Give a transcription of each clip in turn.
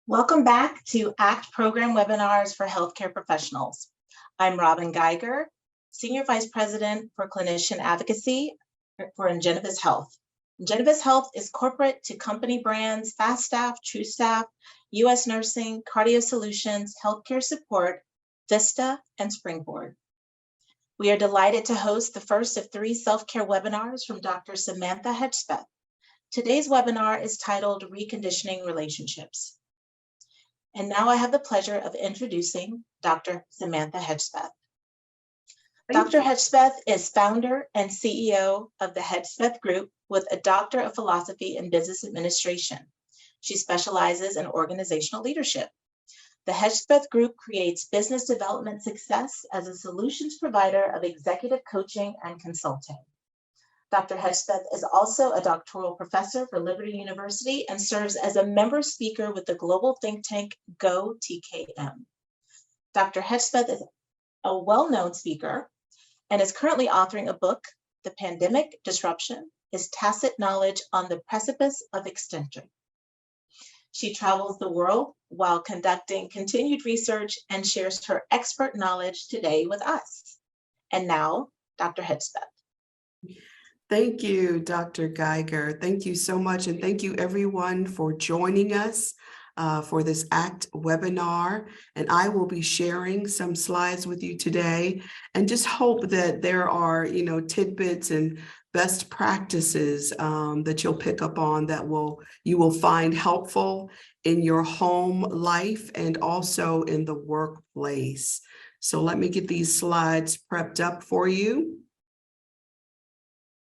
Welcome back to ACT Program Webinars for Healthcare Professionals. I'm Robin Geiger, Senior Vice President for Clinician Advocacy for Ingenovis Health. Ingenovis Health is corporate to company brands, Fast Staff, True Staff, US Nursing, Cardio Solutions, Healthcare Support, Vista, and Springboard. We are delighted to host the first of 3 self-care webinars from Dr. Samantha Hedgspeth. Today's webinar is titled Reconditioning Relationships. And now I have the pleasure of introducing Dr. Samantha Hedgspeth. Dr. Hedgspeth is founder and CEO of the Hedgspeth Group with a Doctor of Philosophy in Business Administration. She specializes in organizational leadership. The Hedgspeth Group creates business development success as a solutions provider of executive coaching and consulting. Dr. Hedgspeth is also a doctoral professor for Liberty University and serves as a member speaker with the global think tank Go TKM. Dr. Hedgspeth is a well-known speaker and is currently authoring a book, The Pandemic Disruption is Tacit Knowledge on the Precipice of Extinction. She travels the world while conducting continued research and shares her expert knowledge today with us. And now, Dr. Hedgspeth. Thank you, Dr. Geiger. Thank you so much. And thank you everyone for joining us for this ACT webinar. And I will be sharing some slides with you today and just hope that there are, tidbits and best practices that you'll pick up on that you will find helpful in your home life and also in the workplace. So let me get these slides prepped up for you.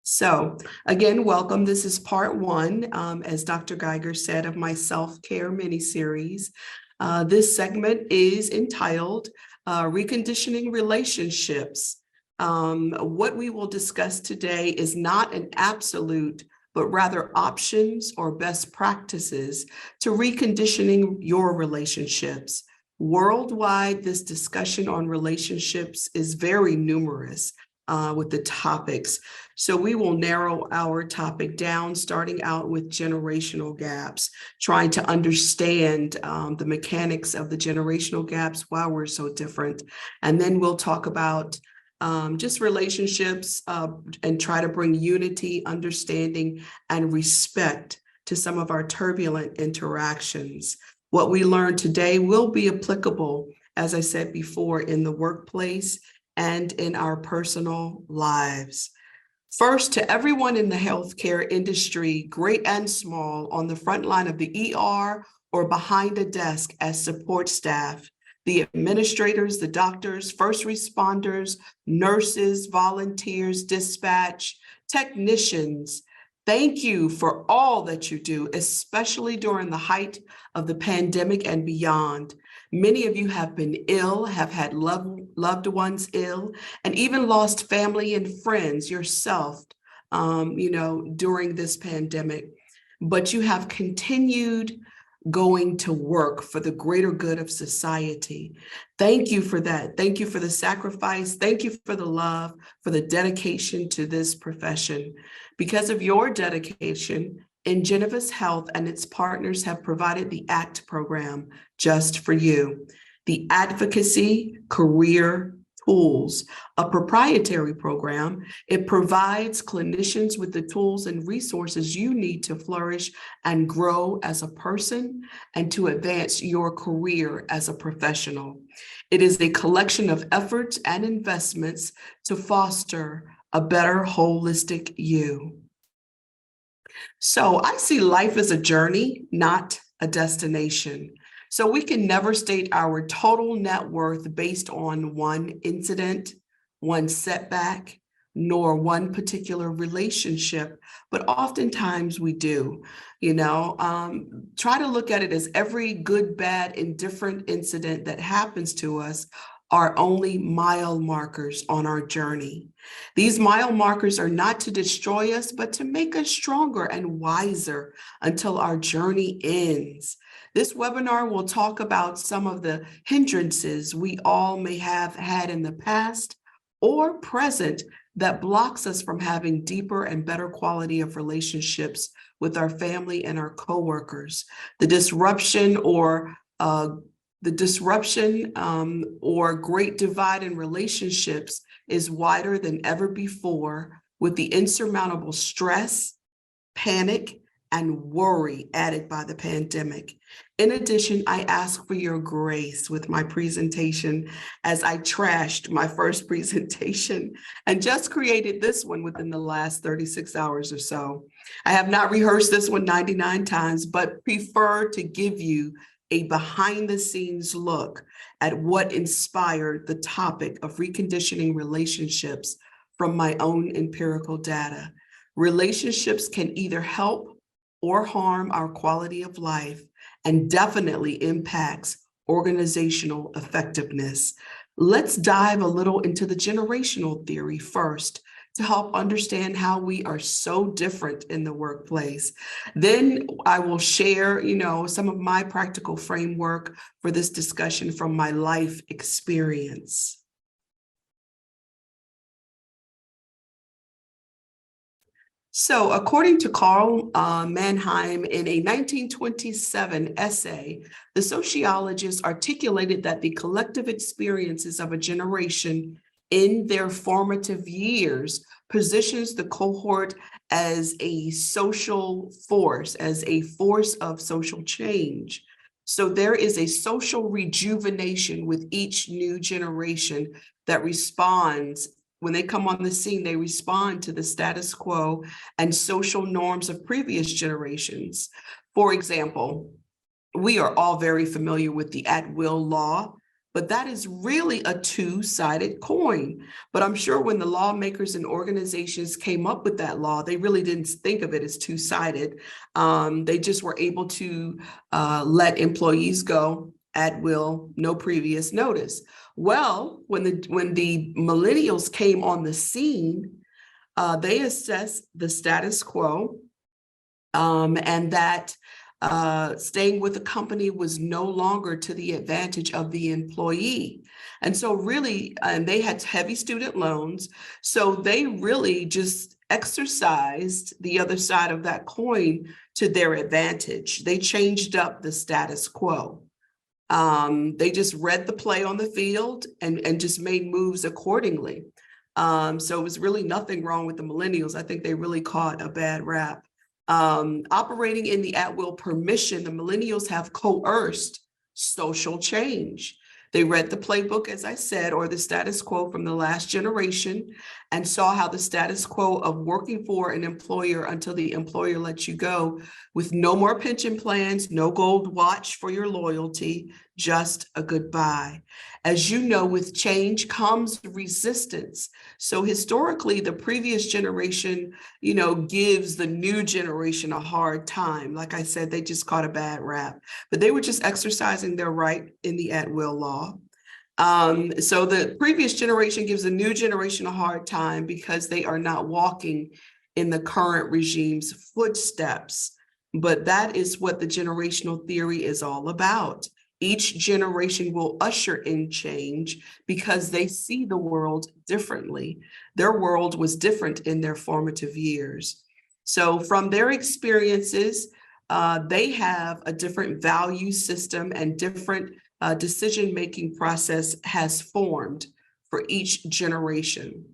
So again, welcome. This is part 1, as Dr. Geiger said, of my self-care mini-series. This segment is entitled Reconditioning Relationships. What we will discuss today is not an absolute, but rather options or best practices to reconditioning your relationships. Worldwide, this discussion on relationships is very numerous. With the topics. So we will narrow our topic down, starting out with generational gaps, trying to understand the mechanics of the generational gaps, why we're so different. And then we'll talk about just relationships and try to bring unity, understanding, and respect to some of our turbulent interactions. What we learn today will be applicable, as I said before, in the workplace and in our personal lives. First, to everyone in the healthcare industry, great and small, on the front line of the ER or behind a desk as support staff, the administrators, the doctors, first responders, nurses, volunteers, dispatch, technicians, thank you for all that you do, especially during the height of the pandemic and beyond. Many of you have been ill, have had loved ones ill, and even lost family and friends yourself, during this pandemic. But you have continued going to work for the greater good of society. Thank you for that. Thank you for the sacrifice. Thank you for the love, for the dedication to this profession. Because of your dedication, Ingenovis Health and its partners have provided the ACT program just for you. The Advocacy Career Tools, a proprietary program. It provides clinicians with the tools and resources you need to flourish and grow as a person and to advance your career as a professional. It is a collection of efforts and investments to foster a better holistic you. So I see life as a journey, not a destination. So we can never state our total net worth based on one incident, one setback, nor one particular relationship, but oftentimes we do. Try to look at it as every good, bad, indifferent incident that happens to us are only mile markers on our journey. These mile markers are not to destroy us, but to make us stronger and wiser until our journey ends. This webinar will talk about some of the hindrances we all may have had in the past or present that blocks us from having deeper and better quality of relationships with our family and our coworkers. The disruption or great divide in relationships is wider than ever before, with the insurmountable stress, panic, and worry added by the pandemic. In addition, I ask for your grace with my presentation as I trashed my first presentation and just created this one within the last 36 hours or so. I have not rehearsed this one 99 times, but prefer to give you a behind the scenes look at what inspired the topic of reconditioning relationships from my own empirical data. Relationships can either help or harm our quality of life, and definitely impacts organizational effectiveness. Let's dive a little into the generational theory first to help understand how we are so different in the workplace. Then I will share, some of my practical framework for this discussion from my life experience. So according to Carl Mannheim, in a 1927 essay, the sociologist articulated that the collective experiences of a generation in their formative years positions the cohort as a social force, as a force of social change. So there is a social rejuvenation with each new generation that responds. When they come on the scene, they respond to the status quo and social norms of previous generations. For example, we are all very familiar with the at-will law, but that is really a two-sided coin. But I'm sure when the lawmakers and organizations came up with that law, they really didn't think of it as two-sided. They just were able to let employees go at will, no previous notice. Well, when the millennials came on the scene, they assessed the status quo, and that staying with the company was no longer to the advantage of the employee. And so really, they had heavy student loans, so they really just exercised the other side of that coin to their advantage. They changed up the status quo. They just read the play on the field and just made moves accordingly. So it was really nothing wrong with the millennials. I think they really caught a bad rap. Operating in the at-will permission, the millennials have coerced social change. They read the playbook, as I said, or the status quo from the last generation, and saw how the status quo of working for an employer until the employer lets you go with no more pension plans, no gold watch for your loyalty, just a goodbye. As you know, with change comes resistance. So historically, the previous generation, gives the new generation a hard time. Like I said, they just caught a bad rap, but they were just exercising their right in the at-will law. So the previous generation gives the new generation a hard time because they are not walking in the current regime's footsteps. But that is what the generational theory is all about. Each generation will usher in change because they see the world differently. Their world was different in their formative years. So from their experiences, they have a different value system and different decision-making process has formed for each generation.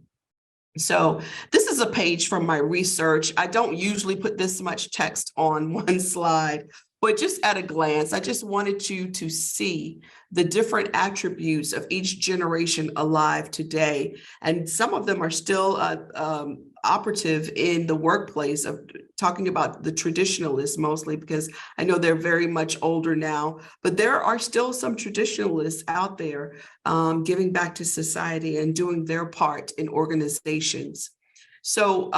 So this is a page from my research. I don't usually put this much text on one slide, but just at a glance, I just wanted you to see the different attributes of each generation alive today. And some of them are still operative in the workplace, of talking about the traditionalists mostly, because I know they're very much older now, but there are still some traditionalists out there giving back to society and doing their part in organizations. So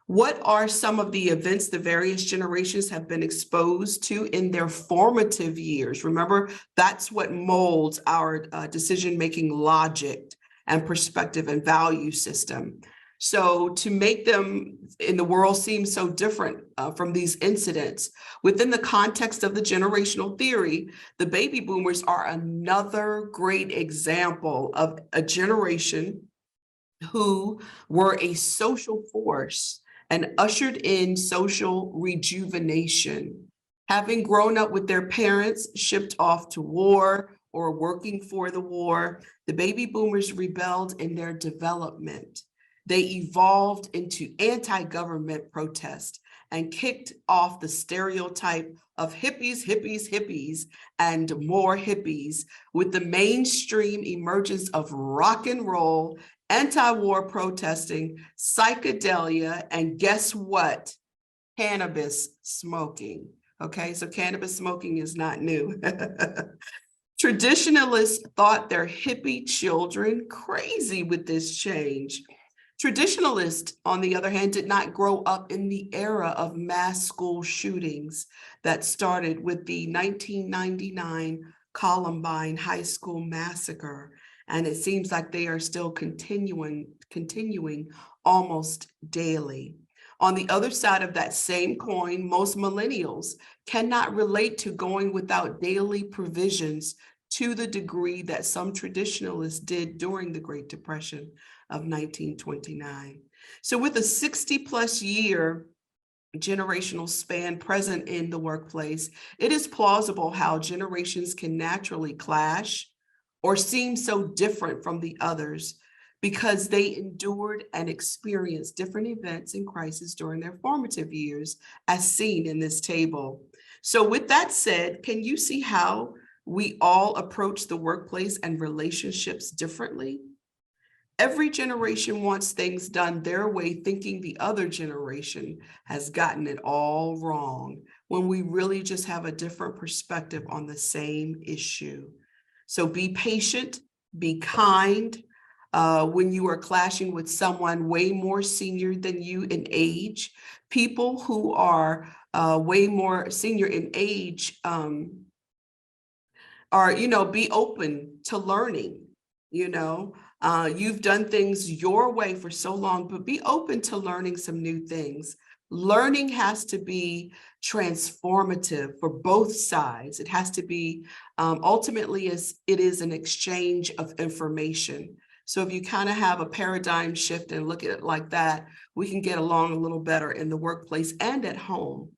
what are some of the events the various generations have been exposed to in their formative years? Remember, that's what molds our decision-making logic and perspective and value system. So to make them in the world seem so different from these incidents, within the context of the generational theory, the baby boomers are another great example of a generation who were a social force and ushered in social rejuvenation. Having grown up with their parents shipped off to war or working for the war, the baby boomers rebelled in their development. They evolved into anti-government protest and kicked off the stereotype of hippies, hippies, hippies, and more hippies with the mainstream emergence of rock and roll, anti-war protesting, psychedelia, and guess what? Cannabis smoking. Okay, so cannabis smoking is not new. Traditionalists thought their hippie children crazy with this change. Traditionalists, on the other hand, did not grow up in the era of mass school shootings that started with the 1999 Columbine High School massacre. And it seems like they are still continuing almost daily. On the other side of that same coin, most millennials cannot relate to going without daily provisions to the degree that some traditionalists did during the Great Depression of 1929. So with a 60+ year generational span present in the workplace, it is plausible how generations can naturally clash or seem so different from the others because they endured and experienced different events and crises during their formative years, as seen in this table. So with that said, can you see how we all approach the workplace and relationships differently? Every generation wants things done their way, thinking the other generation has gotten it all wrong, when we really just have a different perspective on the same issue. So be patient, be kind. When you are clashing with someone way more senior than you in age, people who are way more senior in age are, be open to learning. You've done things your way for so long, but be open to learning some new things. Learning has to be transformative for both sides. It has to be ultimately, it is an exchange of information. So if you kind of have a paradigm shift and look at it like that, we can get along a little better in the workplace and at home.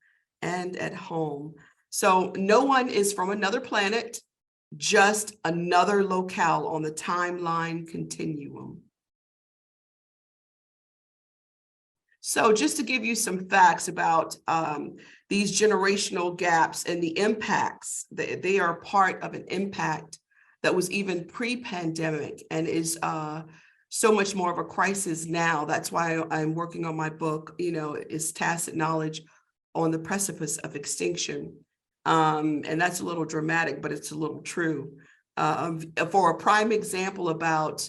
So no one is from another planet, just another locale on the timeline continuum. So just to give you some facts about these generational gaps and the impacts, they are part of an impact that was even pre-pandemic and is so much more of a crisis now. That's why I'm working on my book, is Tacit Knowledge on the Precipice of Extinction. And that's a little dramatic, but it's a little true. For a prime example about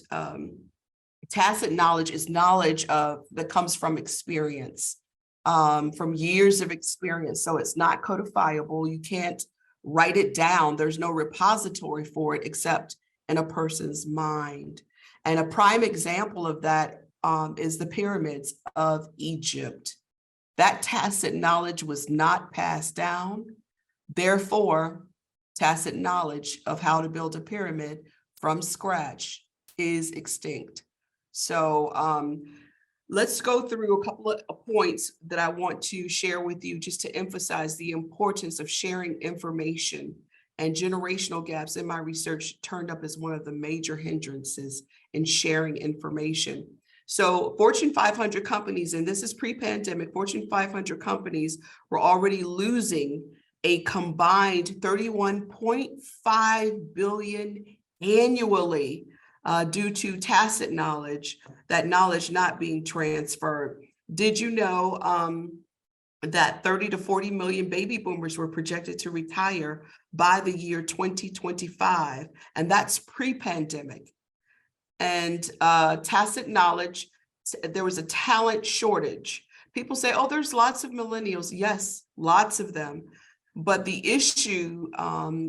tacit knowledge is knowledge that comes from experience, from years of experience. So it's not codifiable. You can't write it down. There's no repository for it except in a person's mind. And a prime example of that is the pyramids of Egypt. That tacit knowledge was not passed down. Therefore, tacit knowledge of how to build a pyramid from scratch is extinct. So let's go through a couple of points that I want to share with you just to emphasize the importance of sharing information. And generational gaps in my research turned up as one of the major hindrances in sharing information. So Fortune 500 companies, and this is pre-pandemic, Fortune 500 companies were already losing a combined $31.5 billion annually due to tacit knowledge, that knowledge not being transferred. Did you know that 30 to 40 million baby boomers were projected to retire by the year 2025? And that's pre-pandemic. And tacit knowledge, there was a talent shortage. People say, oh, there's lots of millennials. Yes, lots of them. But the issue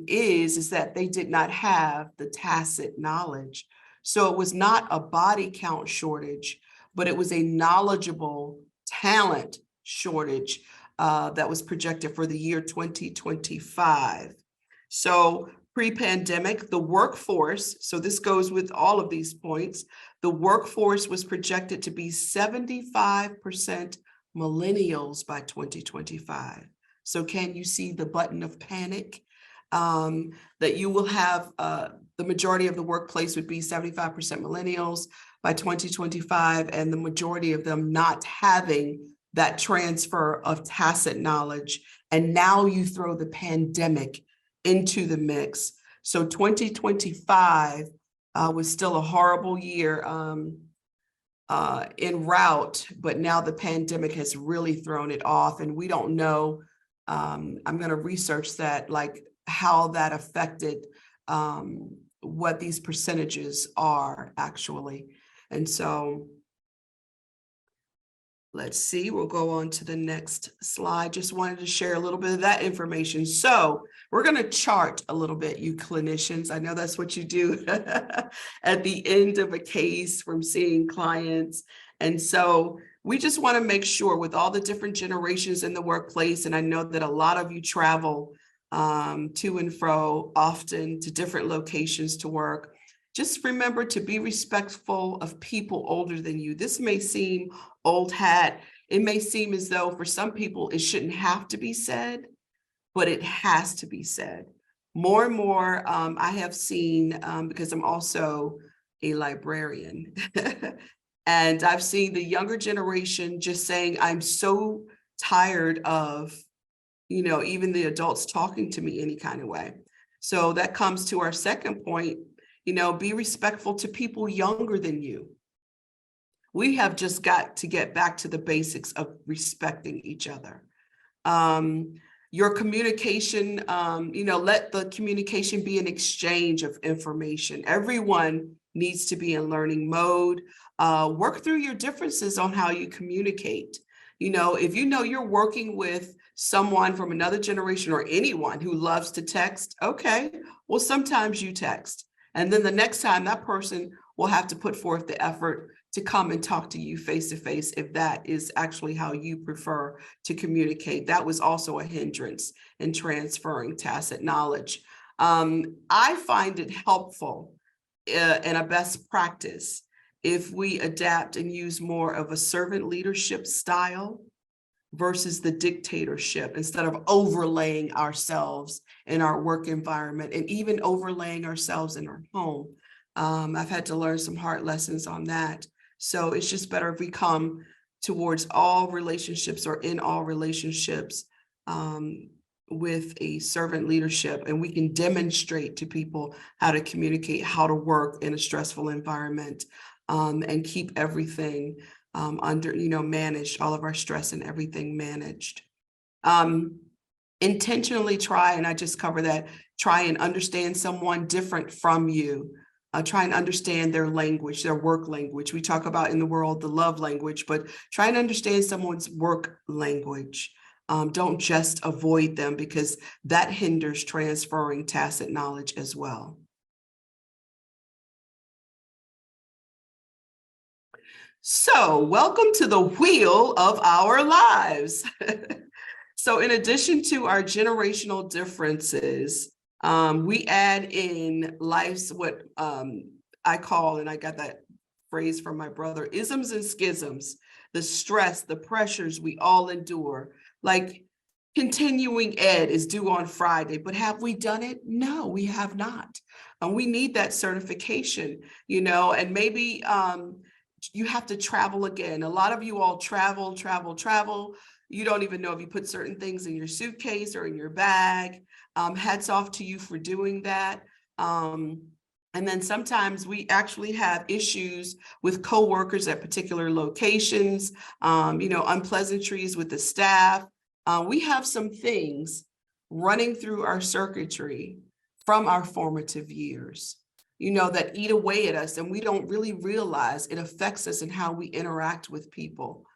is that they did not have the tacit knowledge. So it was not a body count shortage, but it was a knowledgeable talent shortage that was projected for the year 2025. So Pre-pandemic, the workforce, so this goes with all of these points, the workforce was projected to be 75% millennials by 2025. So can you see the button of panic? That you will have the majority of the workplace would be 75% millennials by 2025, and the majority of them not having that transfer of tacit knowledge. And now you throw the pandemic into the mix. So 2025 was still a horrible year en route, but now the pandemic has really thrown it off, and we don't know. I'm going to research that, like how that affected what these percentages are actually. And so let's see, we'll go on to the next slide. Just wanted to share a little bit of that information. So we're going to chart a little bit, you clinicians. I know that's what you do at the end of a case from seeing clients. And so we just want to make sure with all the different generations in the workplace, and I know that a lot of you travel to and fro often to different locations to work. Just remember to be respectful of people older than you. This may seem old hat. It may seem as though for some people it shouldn't have to be said, but it has to be said. More and more, I have seen, because I'm also a librarian, and I've seen the younger generation just saying, I'm so tired of, even the adults talking to me any kind of way. So that comes to our second point. Be respectful to people younger than you. We have just got to get back to the basics of respecting each other. Your communication, let the communication be an exchange of information. Everyone needs to be in learning mode. Work through your differences on how you communicate. If you're working with someone from another generation or anyone who loves to text, okay, well, sometimes you text. And then the next time that person will have to put forth the effort to come and talk to you face to face if that is actually how you prefer to communicate. That was also a hindrance in transferring tacit knowledge. I find it helpful and a best practice if we adapt and use more of a servant leadership style versus the dictatorship, instead of overlaying ourselves in our work environment and even overlaying ourselves in our home. I've had to learn some hard lessons on that. So it's just better if we come towards all relationships or in all relationships with a servant leadership, and we can demonstrate to people how to communicate, how to work in a stressful environment, and keep everything managed, all of our stress and everything managed. Intentionally try, and I just cover that, try and understand someone different from you. Try and understand their language, their work language. We talk about in the world the love language, but try and understand someone's work language. Don't just avoid them, because that hinders transferring tacit knowledge as well. So welcome to the wheel of our lives. So in addition to our generational differences, we add in life's what I call, and I got that phrase from my brother, isms and schisms, the stress, the pressures we all endure. Like continuing ed is due on Friday, but have we done it? No, we have not. And we need that certification, and maybe you have to travel again. A lot of you all travel. You don't even know if you put certain things in your suitcase or in your bag. Hats off to you for doing that. And then sometimes we actually have issues with coworkers at particular locations, unpleasantries with the staff. We have some things running through our circuitry from our formative years, that eat away at us, and we don't really realize it affects us in how we interact with people.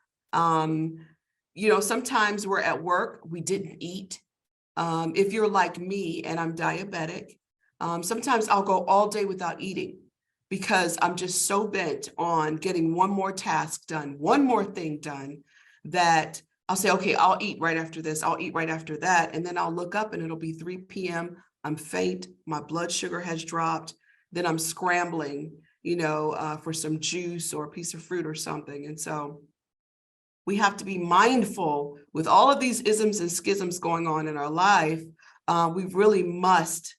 Sometimes we're at work, we didn't eat. If you're like me and I'm diabetic, sometimes I'll go all day without eating because I'm just so bent on getting one more task done, one more thing done, that I'll say, okay, I'll eat right after this, I'll eat right after that. And then I'll look up and it'll be 3 p.m. I'm faint, my blood sugar has dropped, then I'm scrambling, for some juice or a piece of fruit or something. And so we have to be mindful with all of these isms and schisms going on in our life. We really must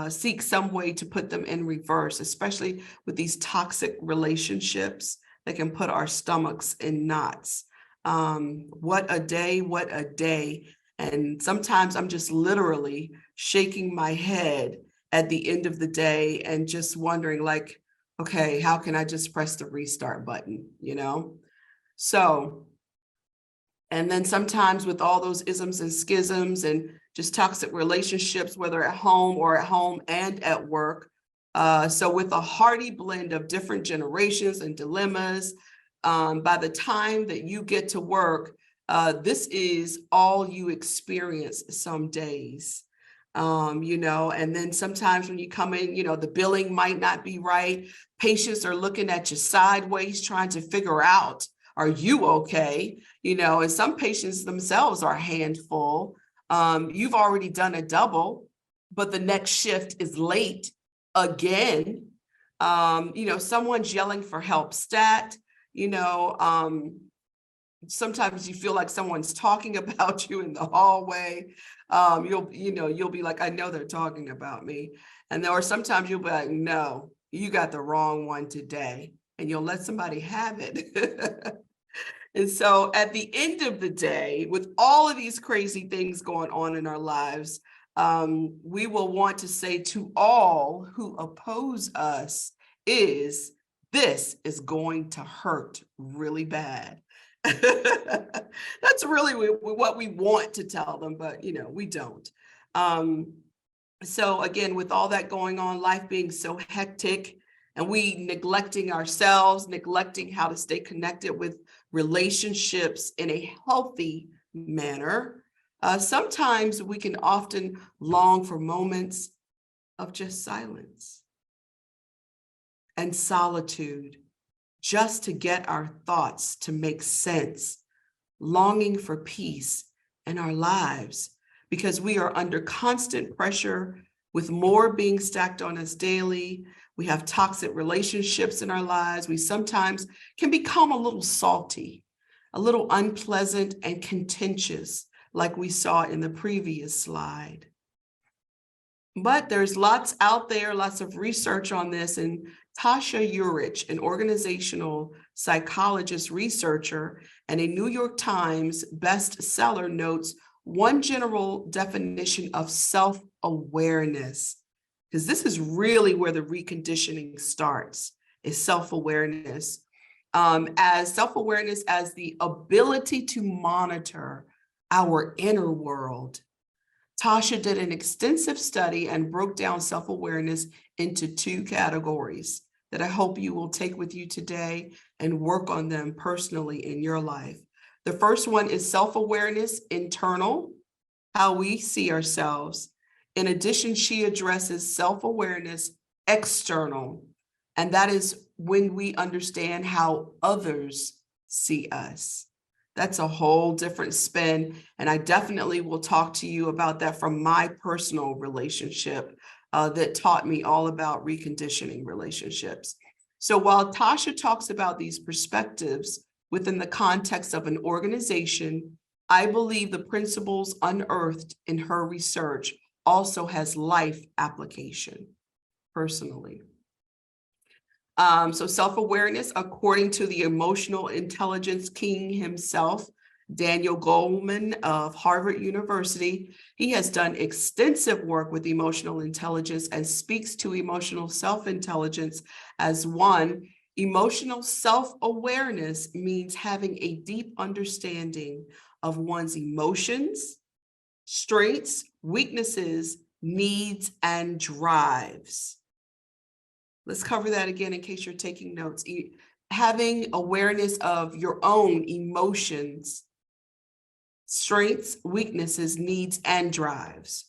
seek some way to put them in reverse, especially with these toxic relationships that can put our stomachs in knots. What a day, what a day. And sometimes I'm just literally shaking my head at the end of the day and just wondering, like, okay, how can I just press the restart button, So, and then sometimes with all those isms and schisms and just toxic relationships, whether at home and at work. So with a hearty blend of different generations and dilemmas, by the time that you get to work, this is all you experience some days. And then sometimes when you come in, the billing might not be right. Patients are looking at you sideways, trying to figure out, are you okay? And some patients themselves are a handful. You've already done a double, but the next shift is late again. Someone's yelling for help stat, sometimes you feel like someone's talking about you in the hallway. You'll be like, I know they're talking about me. Or sometimes you'll be like, no, you got the wrong one today, and you'll let somebody have it. And so at the end of the day, with all of these crazy things going on in our lives, we will want to say to all who oppose us this is going to hurt really bad. That's really what we want to tell them, but we don't. So again, with all that going on, life being so hectic, and we neglecting ourselves, neglecting how to stay connected with relationships in a healthy manner, sometimes we can often long for moments of just silence and solitude, just to get our thoughts to make sense, longing for peace in our lives, because we are under constant pressure with more being stacked on us daily. We have toxic relationships in our lives. We sometimes can become a little salty, a little unpleasant and contentious, like we saw in the previous slide. But there's lots out there, lots of research on this, and Tasha Eurich, an organizational psychologist researcher and a New York Times bestseller, notes one general definition of self-awareness, because this is really where the reconditioning starts, is self-awareness. As self-awareness as the ability to monitor our inner world. Tasha did an extensive study and broke down self-awareness into two categories that I hope you will take with you today and work on them personally in your life. The first one is self-awareness internal, how we see ourselves. In addition, she addresses self-awareness external, and that is when we understand how others see us. That's a whole different spin, and I definitely will talk to you about that from my personal relationship that taught me all about reconditioning relationships. So while Tasha talks about these perspectives within the context of an organization, I believe the principles unearthed in her research also has life application personally. So self-awareness, according to the emotional intelligence king himself, Daniel Goleman of Harvard University, he has done extensive work with emotional intelligence and speaks to emotional self-intelligence as one. Emotional self-awareness means having a deep understanding of one's emotions, strengths, weaknesses, needs, and drives. Let's cover that again in case you're taking notes. Having awareness of your own emotions, strengths, weaknesses, needs, and drives.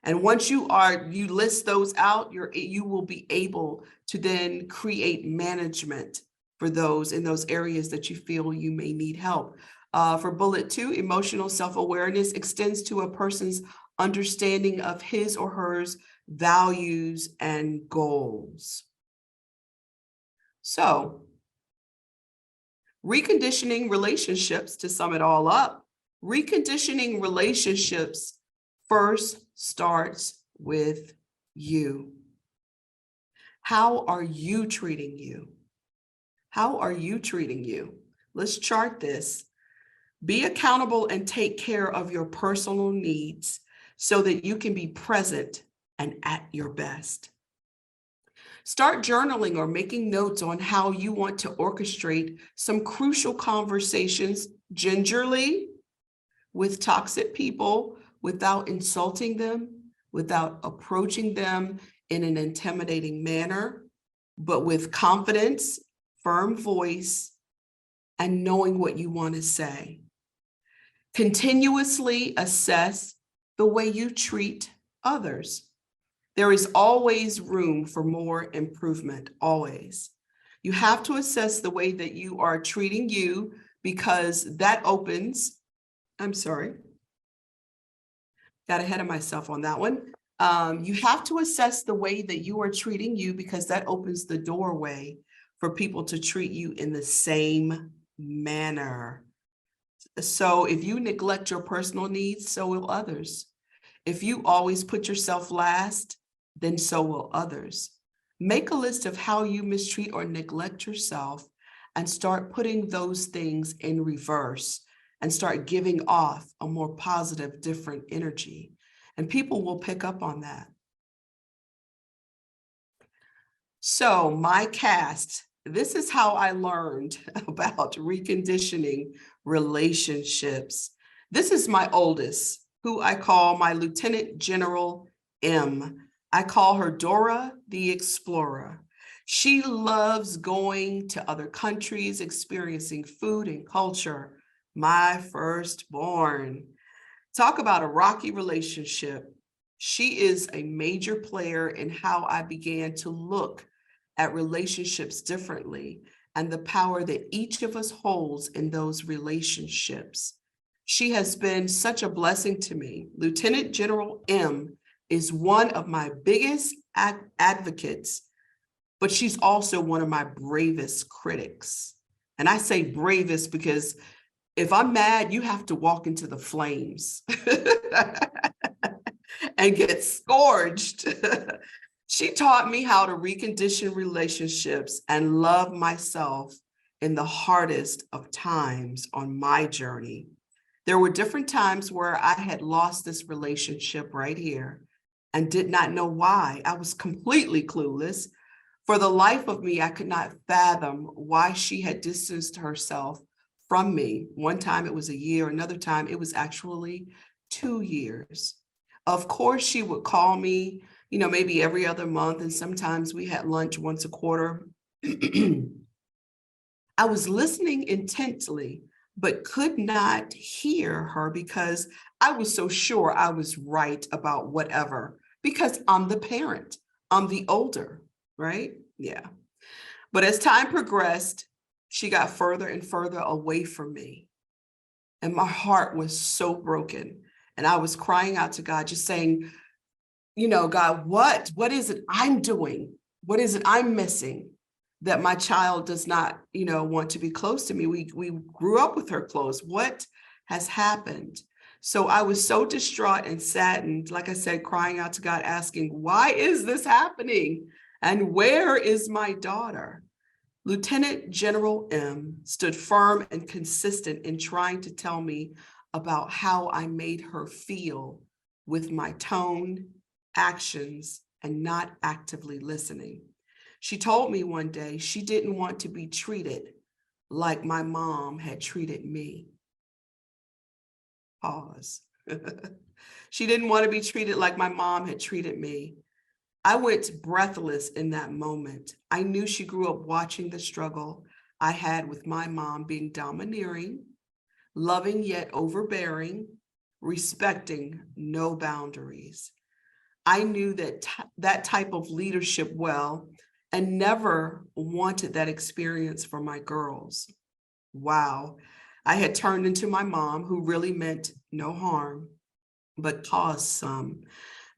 And once you list those out, you will be able to then create management for those in those areas that you feel you may need help. For bullet 2, emotional self-awareness extends to a person's understanding of his or her values and goals. So, reconditioning relationships, to sum it all up, reconditioning relationships first starts with you. How are you treating you? How are you treating you? Let's chart this. Be accountable and take care of your personal needs so that you can be present and at your best. Start journaling or making notes on how you want to orchestrate some crucial conversations gingerly with toxic people without insulting them, without approaching them in an intimidating manner, but with confidence, firm voice, and knowing what you want to say. Continuously assess the way you treat others. There is always room for more improvement, always. You have to assess the way that you are treating you, because that opens, got ahead of myself on that one. You have to assess the way that you are treating you, because that opens the doorway for people to treat you in the same manner. So if you neglect your personal needs, so will others. If you always put yourself last, then so will others. Make a list of how you mistreat or neglect yourself and start putting those things in reverse and start giving off a more positive, different energy. And people will pick up on that. So my cast, this is how I learned about reconditioning relationships. This is my oldest, who I call my Lieutenant General M. I call her Dora the Explorer. She loves going to other countries, experiencing food and culture. My firstborn. Talk about a rocky relationship. She is a major player in how I began to look at relationships differently and the power that each of us holds in those relationships. She has been such a blessing to me. Lieutenant General M is one of my biggest advocates, but she's also one of my bravest critics. And I say bravest because if I'm mad, you have to walk into the flames and get scourged. She taught me how to recondition relationships and love myself in the hardest of times on my journey. There were different times where I had lost this relationship right here and did not know why. I was completely clueless. For the life of me, I could not fathom why she had distanced herself from me. One time it was a year, another time it was actually 2 years. Of course, she would call me, maybe every other month, and sometimes we had lunch once a quarter. I was listening intently, but could not hear her because I was so sure I was right about whatever, because I'm the parent, I'm the older, right? Yeah. But as time progressed, she got further and further away from me. And my heart was so broken. And I was crying out to God, just saying, God, what is it I'm doing? What is it I'm missing that my child does not, want to be close to me? We grew up with her close. What has happened? So I was so distraught and saddened, like I said, crying out to God, asking, why is this happening? And where is my daughter? Lieutenant General M stood firm and consistent in trying to tell me about how I made her feel with my tone, actions, and not actively listening. She told me one day she didn't want to be treated like my mom had treated me. Pause. She didn't want to be treated like my mom had treated me. I went breathless in that moment. I knew she grew up watching the struggle I had with my mom being domineering, loving yet overbearing, respecting no boundaries. I knew that type of leadership well and never wanted that experience for my girls. Wow. I had turned into my mom, who really meant no harm. but caused some.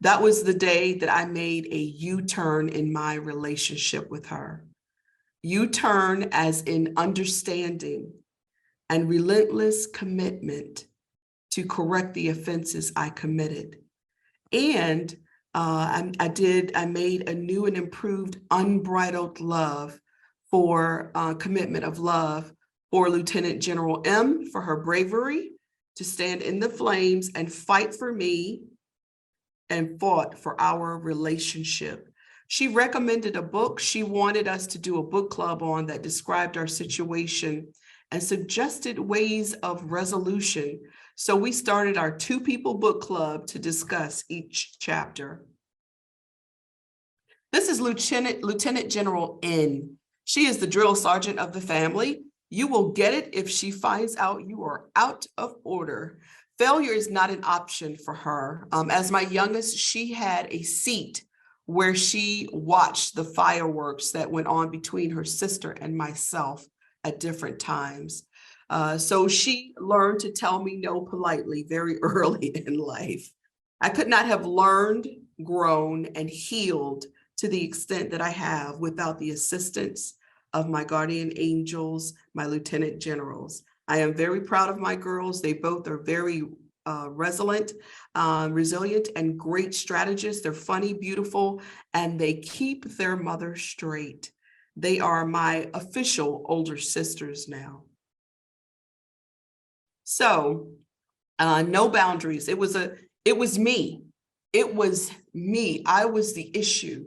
That was the day that I made a U-turn in my relationship with her. U-turn as in understanding and relentless commitment to correct the offenses I committed. And I made a new and improved unbridled love for commitment of love for Lieutenant General M, for her bravery to stand in the flames and fight for me and fought for our relationship. She recommended a book she wanted us to do a book club on that described our situation and suggested ways of resolution. So we started our 2-people book club to discuss each chapter. This is Lieutenant General N. She is the drill sergeant of the family. You will get it if she finds out you are out of order. Failure is not an option for her. As my youngest, she had a seat where she watched the fireworks that went on between her sister and myself at different times. So she learned to tell me no politely very early in life. I could not have learned, grown, and healed to the extent that I have without the assistance of my guardian angels, my lieutenant generals. I am very proud of my girls. They both are very resilient, and great strategists. They're funny, beautiful, and they keep their mother straight. They are my official older sisters now. So, no boundaries. It was me. It was me. I was the issue.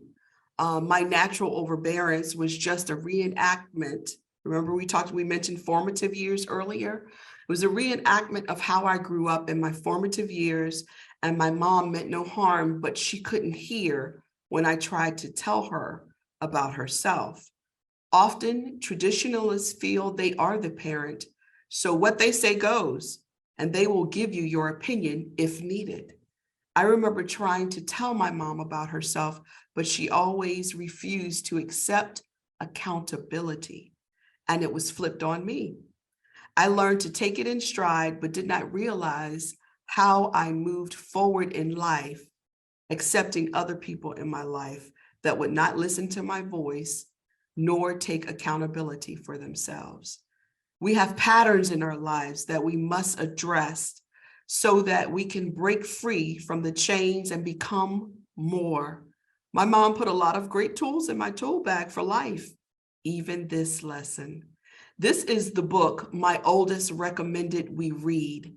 My natural overbearance was just a reenactment. Remember we mentioned formative years earlier? It was a reenactment of how I grew up in my formative years, and my mom meant no harm, but she couldn't hear when I tried to tell her about herself. Often traditionalists feel they are the parent, so what they say goes, and they will give you your opinion if needed. I remember trying to tell my mom about herself, but she always refused to accept accountability, and it was flipped on me. I learned to take it in stride, but did not realize how I moved forward in life, accepting other people in my life that would not listen to my voice, nor take accountability for themselves. We have patterns in our lives that we must address so that we can break free from the chains and become more. My mom put a lot of great tools in my tool bag for life, even this lesson. This is the book my oldest recommended we read.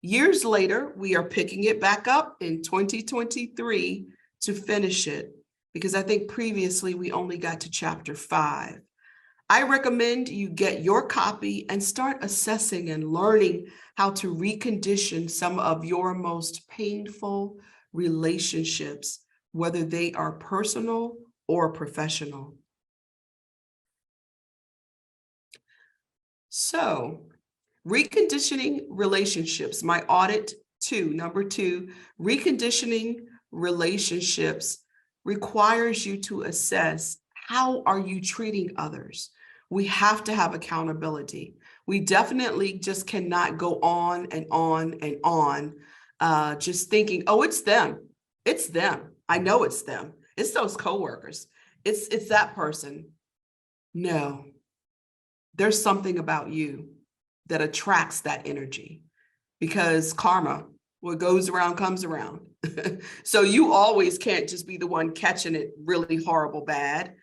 Years later, we are picking it back up in 2023 to finish it, because I think previously we only got to chapter 5. I recommend you get your copy and start assessing and learning how to recondition some of your most painful relationships, whether they are personal or professional. So, reconditioning relationships, my audit 2, number 2, reconditioning relationships requires you to assess how are you treating others. We have to have accountability. We definitely just cannot go on and on and on, just thinking, oh, it's them. It's them. I know it's them. It's those coworkers. It's that person. No, there's something about you that attracts that energy, because karma, what goes around comes around. So you always can't just be the one catching it really horrible bad.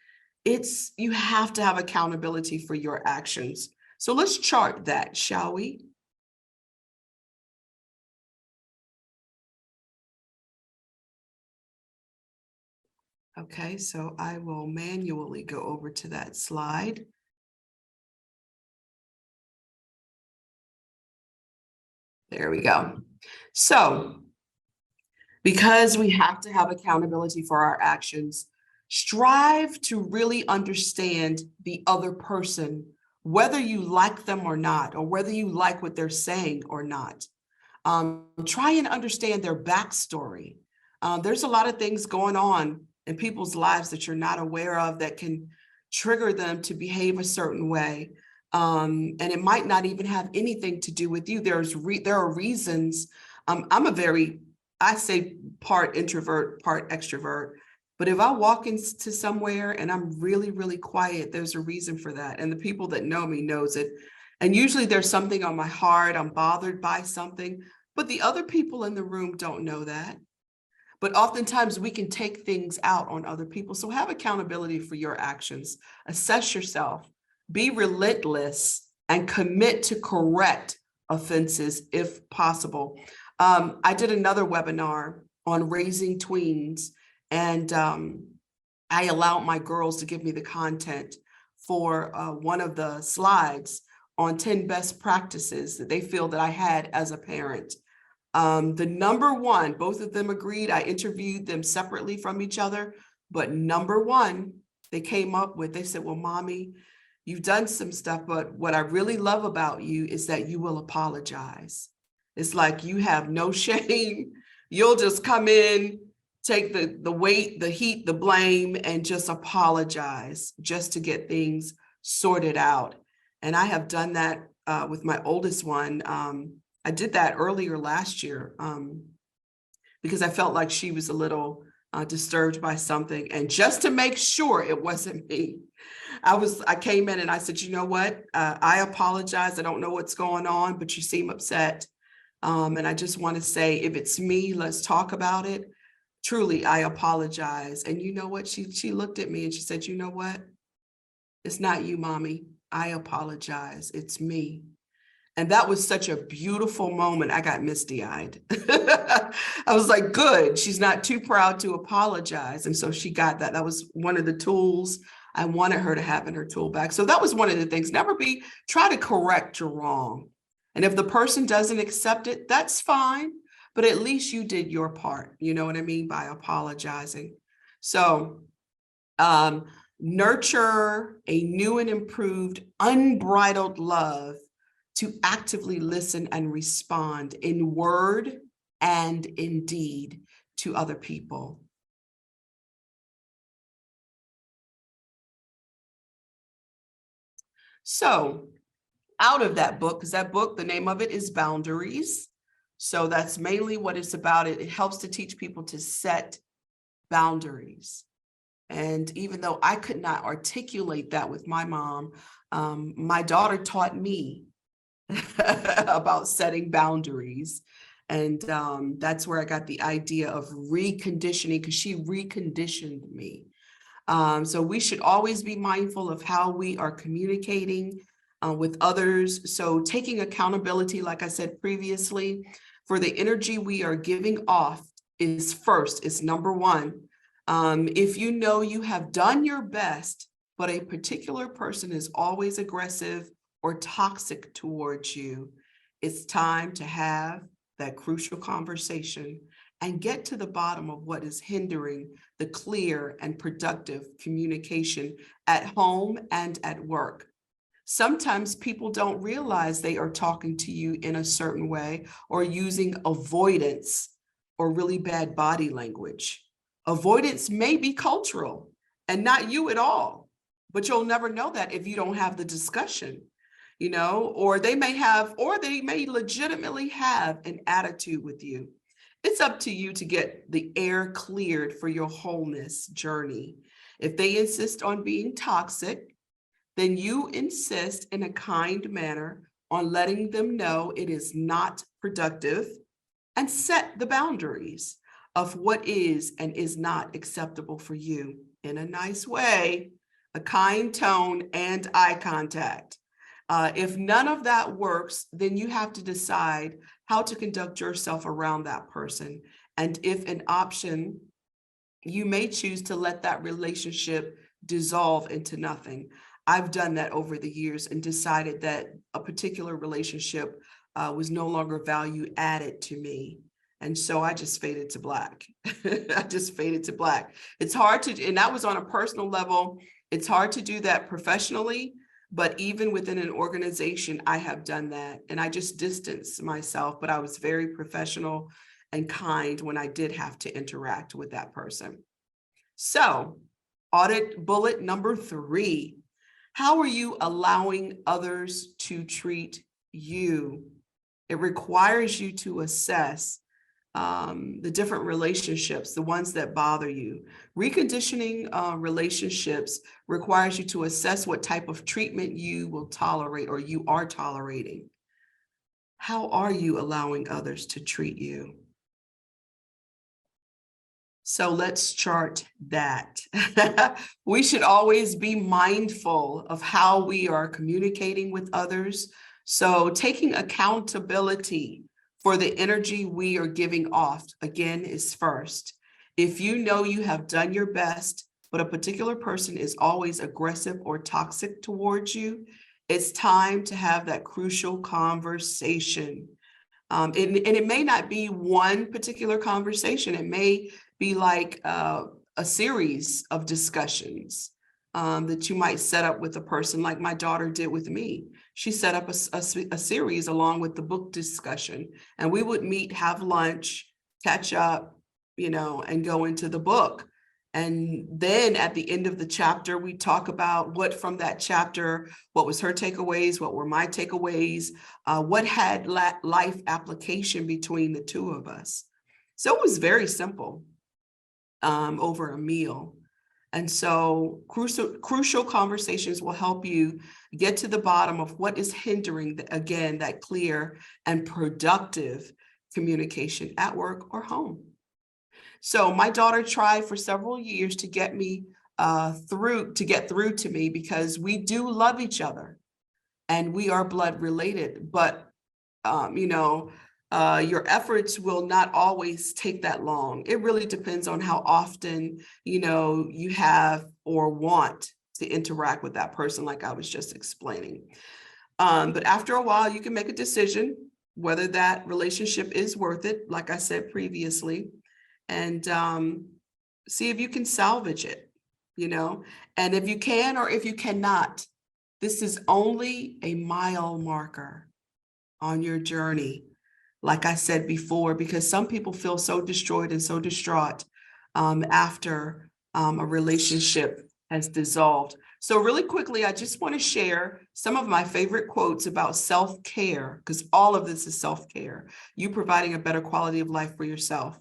You have to have accountability for your actions. So let's chart that, shall we? Okay, so I will manually go over to that slide. There we go. So, because we have to have accountability for our actions, strive to really understand the other person, whether you like them or not, or whether you like what they're saying or not. Try and understand their backstory. There's a lot of things going on in people's lives that you're not aware of that can trigger them to behave a certain way. And it might not even have anything to do with you. There are reasons. I'm a very I say part introvert, part extrovert. But if I walk into somewhere and I'm really, really quiet, there's a reason for that. And the people that know me knows it. And usually there's something on my heart. I'm bothered by something, but the other people in the room don't know that. But oftentimes we can take things out on other people. So have accountability for your actions. Assess yourself. Be relentless and commit to correct offenses if possible. I did another webinar on raising tweens, and I allowed my girls to give me the content for one of the slides on 10 best practices that they feel that I had as a parent. The number one, both of them agreed. I interviewed them separately from each other, but number one, they came up with, they said, well, mommy, you've done some stuff, but what I really love about you is that you will apologize. It's like you have no shame. You'll just come in, take the weight, the heat, the blame, and just apologize just to get things sorted out. And I have done that with my oldest one. I did that earlier last year because I felt like she was a little disturbed by something. And just to make sure it wasn't me, I came in and I said, you know what? I apologize. I don't know what's going on, but you seem upset. And I just want to say, if it's me, let's talk about it. Truly, I apologize. And you know what? She looked at me and she said, you know what? It's not you, mommy. I apologize. It's me. And that was such a beautiful moment. I got misty-eyed. I was like, good. She's not too proud to apologize. And so she got that. That was one of the tools I wanted her to have in her tool bag. So that was one of the things. Try to correct your wrong. And if the person doesn't accept it, that's fine. But at least you did your part. You know what I mean? By apologizing. So nurture a new and improved, unbridled love to actively listen and respond in word and in deed to other people. So out of that book, because that book, the name of it is Boundaries. So that's mainly what it's about. It helps to teach people to set boundaries. And even though I could not articulate that with my mom, my daughter taught me about setting boundaries. And that's where I got the idea of reconditioning, because she reconditioned me. So we should always be mindful of how we are communicating with others. So taking accountability, like I said previously, for the energy we are giving off is first, it's number one. If you know you have done your best, but a particular person is always aggressive or toxic towards you, it's time to have that crucial conversation and get to the bottom of what is hindering the clear and productive communication at home and at work. Sometimes people don't realize they are talking to you in a certain way or using avoidance or really bad body language. Avoidance may be cultural and not you at all, but you'll never know that if you don't have the discussion. You know, or they may legitimately have an attitude with you. It's up to you to get the air cleared for your wholeness journey. If they insist on being toxic, then you insist in a kind manner on letting them know it is not productive and set the boundaries of what is and is not acceptable for you in a nice way, a kind tone, and eye contact. If none of that works, then you have to decide how to conduct yourself around that person. And if an option, you may choose to let that relationship dissolve into nothing. I've done that over the years and decided that a particular relationship was no longer value added to me. And so I just faded to black. I just faded to black. It's hard to, and that was on a personal level. It's hard to do that professionally. But even within an organization, I have done that, and I just distanced myself, but I was very professional and kind when I did have to interact with that person. So, audit bullet number 3, how are you allowing others to treat you? It requires you to assess the different relationships, the ones that bother you. Reconditioning relationships requires you to assess what type of treatment you will tolerate or you are tolerating. How are you allowing others to treat you? So let's chart that. We should always be mindful of how we are communicating with others. So taking accountability for the energy we are giving off, again, is first. If you know you have done your best, but a particular person is always aggressive or toxic towards you, it's time to have that crucial conversation. And it may not be one particular conversation. It may be like a series of discussions that you might set up with a person, like my daughter did with me. She set up a series along with the book discussion, and we would meet, have lunch, catch up, and go into the book. And then at the end of the chapter, we talk about what from that chapter, what was her takeaways, what were my takeaways, what had life application between the two of us. So it was very simple over a meal. And so crucial conversations will help you get to the bottom of what is hindering, again, that clear and productive communication at work or home. So my daughter tried for several years to get me through to me, because we do love each other and we are blood related, but your efforts will not always take that long. It really depends on how often, you have or want to interact with that person, like I was just explaining. But after a while, you can make a decision whether that relationship is worth it, like I said previously, and see if you can salvage it, and if you can or if you cannot, this is only a mile marker on your journey. Like I said before, because some people feel so destroyed and so distraught after a relationship has dissolved. So really quickly, I just want to share some of my favorite quotes about self-care, because all of this is self-care, you providing a better quality of life for yourself.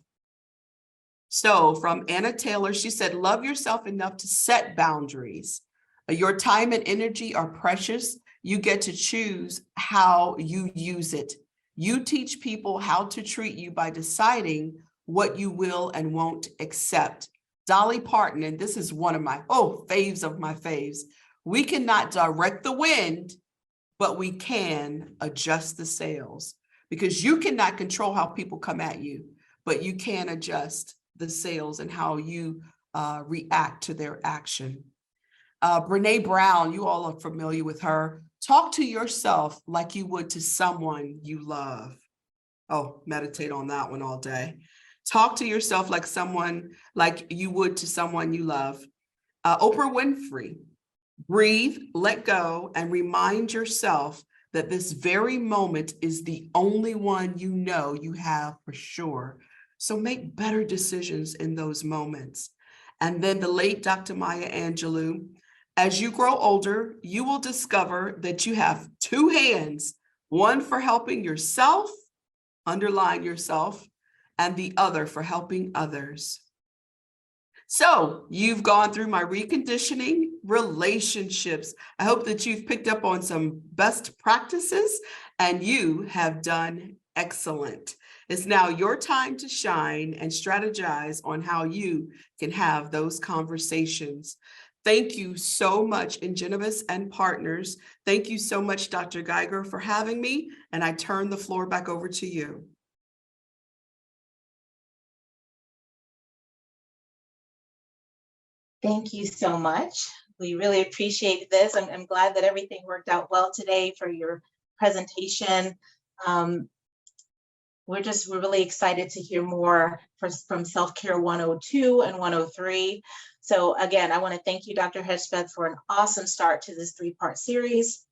So from Anna Taylor, she said, love yourself enough to set boundaries. Your time and energy are precious. You get to choose how you use it. You teach people how to treat you by deciding what you will and won't accept. Dolly Parton, and this is one of my faves of my faves. We cannot direct the wind, but we can adjust the sails, because you cannot control how people come at you, but you can adjust the sails and how you react to their action. Brene Brown, you all are familiar with her. Talk to yourself like you would to someone you love. Oh, meditate on that one all day. Talk to yourself like you would to someone you love. Oprah Winfrey, breathe, let go, and remind yourself that this very moment is the only one you have for sure. So make better decisions in those moments. And then the late Dr. Maya Angelou, as you grow older, you will discover that you have two hands, one for helping yourself, underline yourself, and the other for helping others. So you've gone through my reconditioning relationships. I hope that you've picked up on some best practices and you have done excellent. It's now your time to shine and strategize on how you can have those conversations. Thank you so much, Ingenovis and partners. Thank you so much, Dr. Geiger, for having me, and I turn the floor back over to you. Thank you so much. We really appreciate this. I'm glad that everything worked out well today for your presentation. We're really excited to hear more from Self-Care 102 and 103. So again, I want to thank you, Dr. Hedgspeth, for an awesome start to this 3-part series.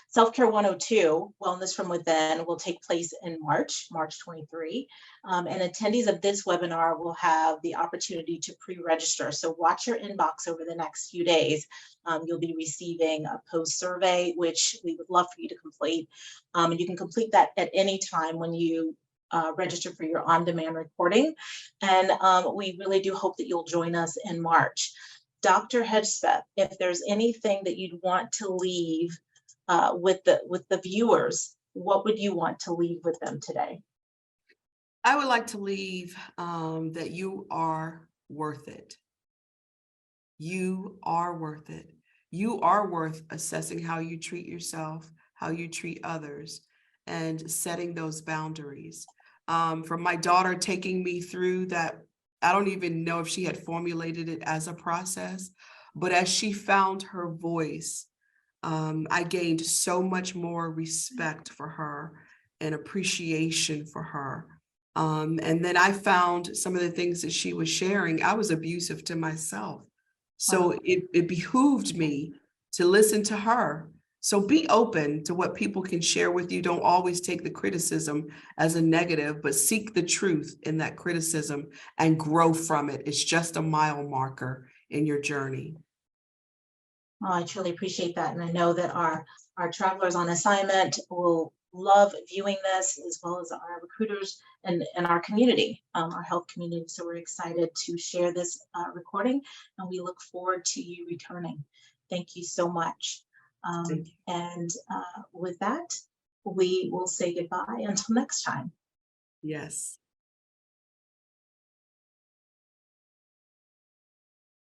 Self-Care 102, Wellness from Within, will take place in March 23. And attendees of this webinar will have the opportunity to pre-register. So watch your inbox over the next few days. You'll be receiving a post survey, which we would love for you to complete. And you can complete that at any time when you register for your on-demand recording. And we really do hope that you'll join us in March. Dr. Hedgspeth, if there's anything that you'd want to leave with the viewers, what would you want to leave with them today? I would like to leave that you are worth it. You are worth it. You are worth assessing how you treat yourself, how you treat others, and setting those boundaries. From my daughter taking me through that, I don't even know if she had formulated it as a process, but as she found her voice, I gained so much more respect for her and appreciation for her. And then I found some of the things that she was sharing, I was abusive to myself. So it behooved me to listen to her. So be open to what people can share with you. Don't always take the criticism as a negative, but seek the truth in that criticism and grow from it. It's just a mile marker in your journey. Oh, I truly appreciate that. And I know that our travelers on assignment will love viewing this, as well as our recruiters and our community, our health community. So we're excited to share this recording, and we look forward to you returning. Thank you so much. Thank you. And with that, we will say goodbye until next time. Yes.